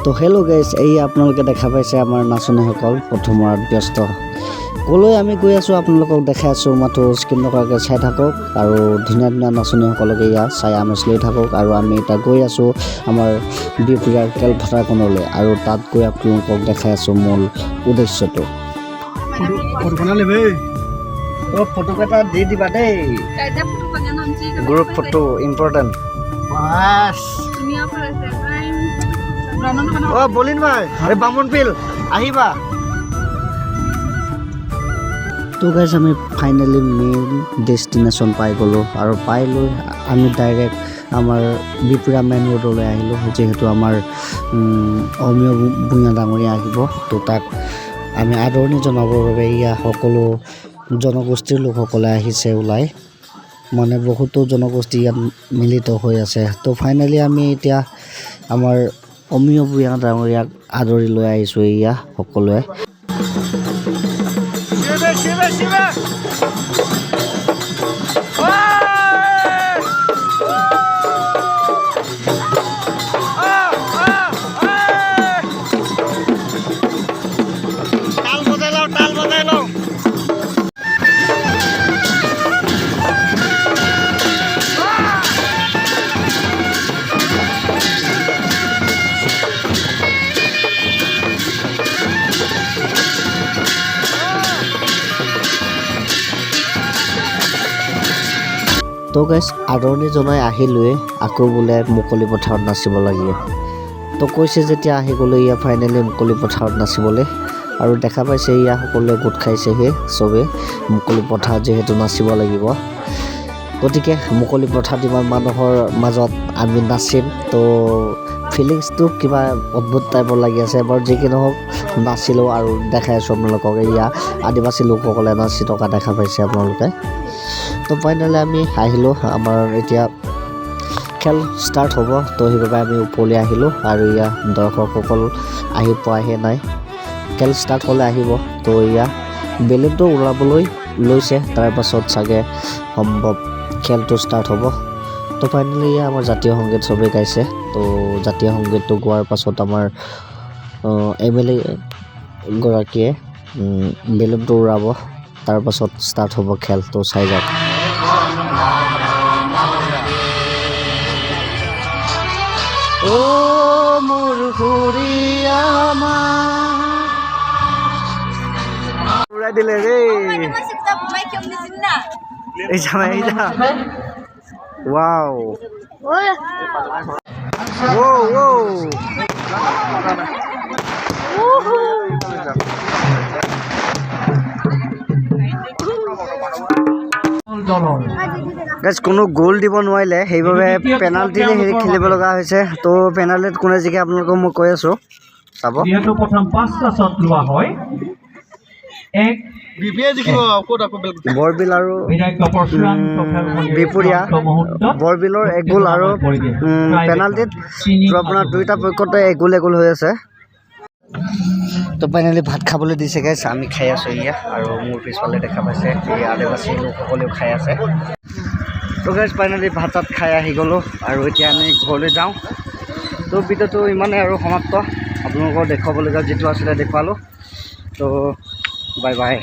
তো hello' guys, এই আপোনালোকে দেখা পাইছে আমাৰ নাচনীসকল প্ৰথমত ব্যস্ত ক'লৈ আমি গৈ আছোঁ আপোনালোকক দেখাই আছোঁ। মাথো স্কিন নকৰাকৈ চাই থাকক আৰু ধুনীয়া ধুনীয়া নাচনীসকলকে ইয়াত চাই আমেজ লৈ থাকক। আৰু আমি এতিয়া গৈ আছোঁ আমাৰ বিহপুৰীয়াৰ খেলপথাৰখনলৈ আৰু তাত গৈ আপোনালোকক দেখাই আছোঁ মূল উদ্দেশ্যটো। ফটো এটা দি দিবা দেই, গ্ৰুপ ফটো ইম্পৰ্টেণ্ট। বলিন ভাই, বামুণ পিল আহিবা। তো গাইজ আমি ফাইনেলি মেইন ডেষ্টিনেশ্যন পাই গ'লোঁ আৰু পাই লৈ আমি ডাইৰেক্ট আমাৰ বিহপুৰীয়া মেইন ৰোডলৈ আহিলোঁ। যিহেতু আমাৰ অমীয় ভূঞা ডাঙৰীয়া আহিব, তো তাক আমি আদৰণি জনাবৰ বাবে ইয়াৰ সকলো জনগোষ্ঠীৰ লোকসকলে আহিছে ওলাই, মানে বহুতো জনগোষ্ঠী ইয়াত মিলিত হৈ আছে। তো ফাইনেলি আমি এতিয়া আমাৰ অমীয় ভূঞা ডাঙৰীয়াক আদৰি লৈ আহিছোঁ এয়া সকলোৱে। তো গাইজ আদৰণি জনাই আহিলোৱে, আকৌ বোলে মুকলি পথাৰত নাচিব লাগে। তো কৈছে যেতিয়া আহি গ'লোঁ ইয়াৰ ফাইনেলি মুকলি পথাৰত নাচিবলৈ। আৰু দেখা পাইছে ইয়াৰ সকলোৱে গোট খাইছেহি চবেই মুকলি পথাৰত যিহেতু নাচিব লাগিব। গতিকে মুকলি পথাৰত ইমান মানুহৰ মাজত আমি নাচিম, তো ফিলিংছটো কিবা অদ্ভুত টাইপৰ লাগি আছে। বাৰু যি কি নহওক নাচিলোঁ আৰু দেখাই আছোঁ আপোনালোকক। এয়া আদিবাসী লোকসকলে নাচি থকা দেখা পাইছে আপোনালোকে। তো ফাইনেলি আমি আহিলোঁ, আমাৰ এতিয়া খেল ষ্টাৰ্ট হ'ব। তো সেইবাবে আমি ওপৰলৈ আহিলোঁ আৰু ইয়াৰ দৰ্শকসকল আহি পোৱাহে নাই, খেল ষ্টাৰ্ট হ'লে আহিব। তো এয়া বেলুনটো ওলাবলৈ লৈছে, তাৰপাছত চাগে সম্ভৱ খেলটো ষ্টাৰ্ট হ'ব। তো ফাইনেলি এয়া আমাৰ জাতীয় সংগীত চবেই গাইছে। তো জাতীয় সংগীতটো গোৱাৰ পাছত আমাৰ MLA গৰাকীয়ে বেলুনটো উৰাব, তাৰপাছত ষ্টাৰ্ট হ'ব খেল। তো চাই যাওক। মোৰ ঘূৰিয়া উৰাই দিলে ৰে। ৱাও, গাইজ কোনো গ'ল দিব নোৱাৰিলে, সেইবাবে পেনাল্টিৰে খেলিব লগা হৈছে। তো পেনাল্টিত কোনে জিকে আপোনালোকক মই কৈ আছোঁ, চাব। প্ৰথম 5টা শ্বট লোৱা হয়, বৰবিল আৰু বিহপুৰীয়া। বৰবিলৰ 1 গ'ল আৰু পেনাল্টিত আপোনাৰ দুয়োটা পক্ষতে 1 গ'ল হৈ আছে। তো ফাইনেলি ভাত খাবলৈ দিছে গাইজ, আমি খাই আছোঁ এয়া। আৰু মোৰ পিছফালে দেখা পাইছে এই আদিবাসী লোকসকলেও খাই আছে। তো গাইজ ফাইনেলি ভাত চাত খাই আহি গ'লোঁ আৰু এতিয়া আমি ঘৰলৈ যাওঁ। তো ভিডিঅ'টো ইমানেই আৰু সমাপ্ত, আপোনালোকক দেখুৱাবলগীয়া যিটো আছিলে দেখুৱালোঁ। তো বাই বাই।